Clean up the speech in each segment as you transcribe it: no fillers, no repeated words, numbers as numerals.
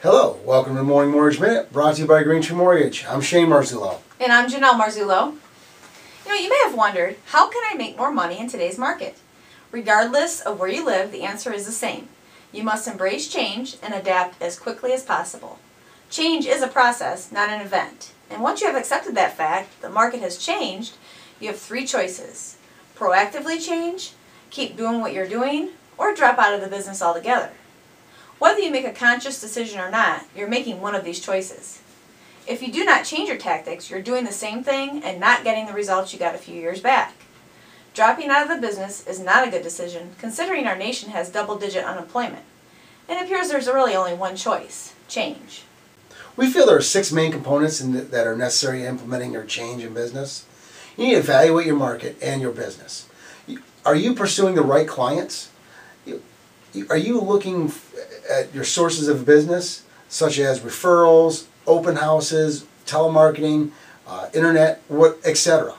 Hello, welcome to the Morning Mortgage Minute, brought to you by Greentree Mortgage. I'm Shane Marzullo. And I'm Janelle Marzullo. You may have wondered, how can I make more money in today's market? Regardless of where you live, the answer is the same. You must embrace change and adapt as quickly as possible. Change is a process, not an event. And once you have accepted that fact, the market has changed, you have three choices. Proactively change, keep doing what you're doing, or drop out of the business altogether. Whether you make a conscious decision or not, you're making one of these choices. If you do not change your tactics, you're doing the same thing and not getting the results you got a few years back. Dropping out of the business is not a good decision, considering our nation has double-digit unemployment. It appears there's really only one choice: change. We feel there are 6 main components that are necessary in implementing your change in business. You need to evaluate your market and your business. Are you pursuing the right clients? Are you looking at your sources of business, such as referrals, open houses, telemarketing, internet, etc.?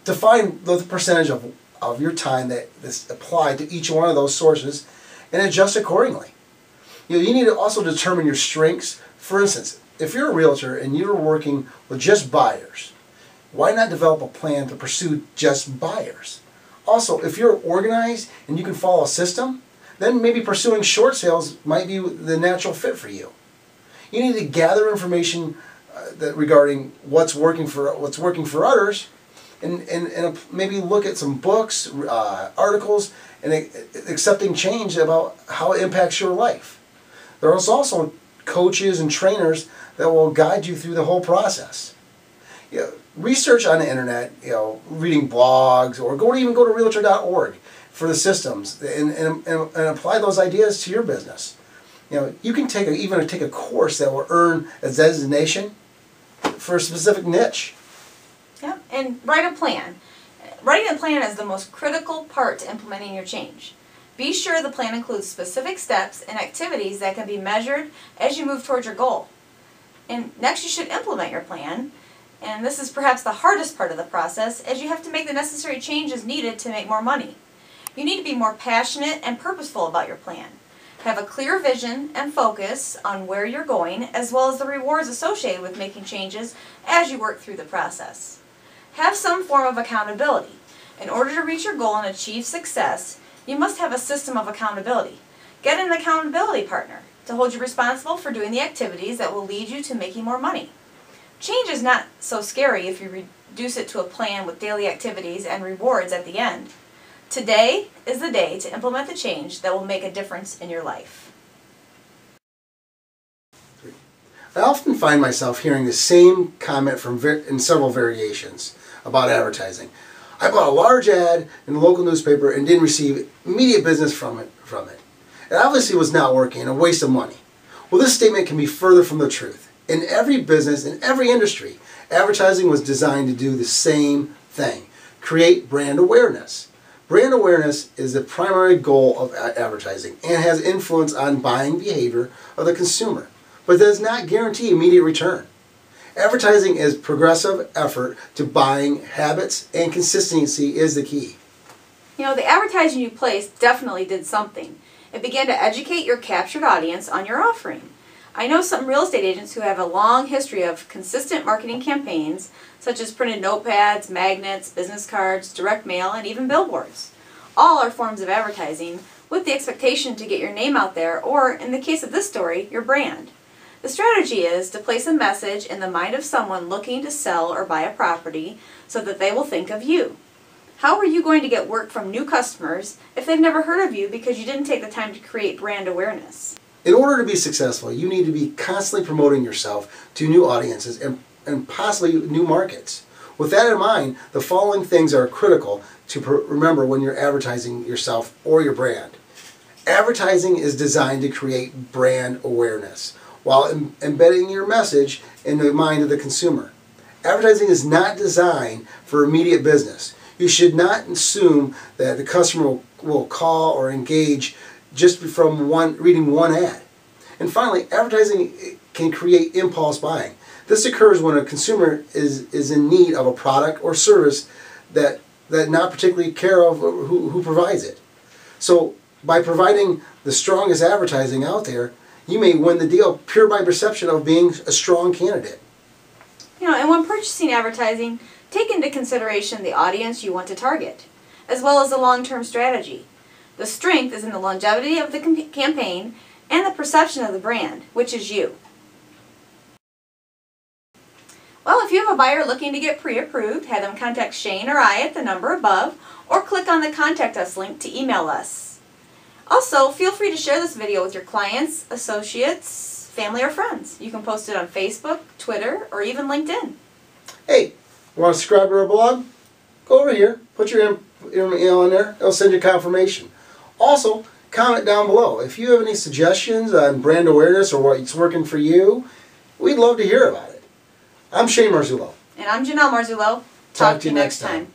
Define the percentage of your time that is applied to each one of those sources and adjust accordingly. You need to also determine your strengths. For instance, if you're a realtor and you're working with just buyers, why not develop a plan to pursue just buyers? Also, if you're organized and you can follow a system, then maybe pursuing short sales might be the natural fit for you. You need to gather information regarding what's working for others, and maybe look at some books, articles, and accepting change about how it impacts your life. There are also coaches and trainers that will guide you through the whole process. Research on the internet, reading blogs, or even go to realtor.org for the systems and apply those ideas to your business. You can even take a course that will earn a designation for a specific niche. Yeah, and write a plan. Writing a plan is the most critical part to implementing your change. Be sure the plan includes specific steps and activities that can be measured as you move towards your goal. And next, you should implement your plan. And this is perhaps the hardest part of the process, as you have to make the necessary changes needed to make more money. You need to be more passionate and purposeful about your plan. Have a clear vision and focus on where you're going, as well as the rewards associated with making changes as you work through the process. Have some form of accountability. In order to reach your goal and achieve success, you must have a system of accountability. Get an accountability partner to hold you responsible for doing the activities that will lead you to making more money. Change is not so scary if you reduce it to a plan with daily activities and rewards at the end. Today is the day to implement the change that will make a difference in your life. I often find myself hearing the same comment in several variations about advertising. I bought a large ad in the local newspaper and didn't receive immediate business from it. It obviously was not working, a waste of money. Well, this statement can be further from the truth. In every business, in every industry, advertising was designed to do the same thing: create brand awareness. Brand awareness is the primary goal of advertising and has influence on buying behavior of the consumer, but does not guarantee immediate return. Advertising is progressive effort to buying habits, and consistency is the key. The advertising you placed definitely did something. It began to educate your captured audience on your offering. I know some real estate agents who have a long history of consistent marketing campaigns, such as printed notepads, magnets, business cards, direct mail, and even billboards. All are forms of advertising with the expectation to get your name out there, or, in the case of this story, your brand. The strategy is to place a message in the mind of someone looking to sell or buy a property so that they will think of you. How are you going to get work from new customers if they've never heard of you because you didn't take the time to create brand awareness? In order to be successful, you need to be constantly promoting yourself to new audiences and possibly new markets. With that in mind, the following things are critical to remember when you're advertising yourself or your brand. Advertising is designed to create brand awareness while embedding your message in the mind of the consumer. Advertising is not designed for immediate business. You should not assume that the customer will call or engage just from reading one ad. And finally, advertising can create impulse buying. This occurs when a consumer is in need of a product or service that not particularly care of who provides it. So by providing the strongest advertising out there, You may win the deal pure by perception of being a strong candidate. And when purchasing advertising, take into consideration the audience you want to target, as well as the long-term strategy. The strength is in the longevity of the campaign and the perception of the brand, which is you. Well, if you have a buyer looking to get pre-approved, have them contact Shane or I at the number above, or click on the Contact Us link to email us. Also, feel free to share this video with your clients, associates, family, or friends. You can post it on Facebook, Twitter, or even LinkedIn. Hey, want to subscribe to our blog? Go over here, put your email in there, it'll send you confirmation. Also, comment down below. If you have any suggestions on brand awareness or what's working for you, we'd love to hear about it. I'm Shane Marzullo. And I'm Janelle Marzullo. Talk to you next time.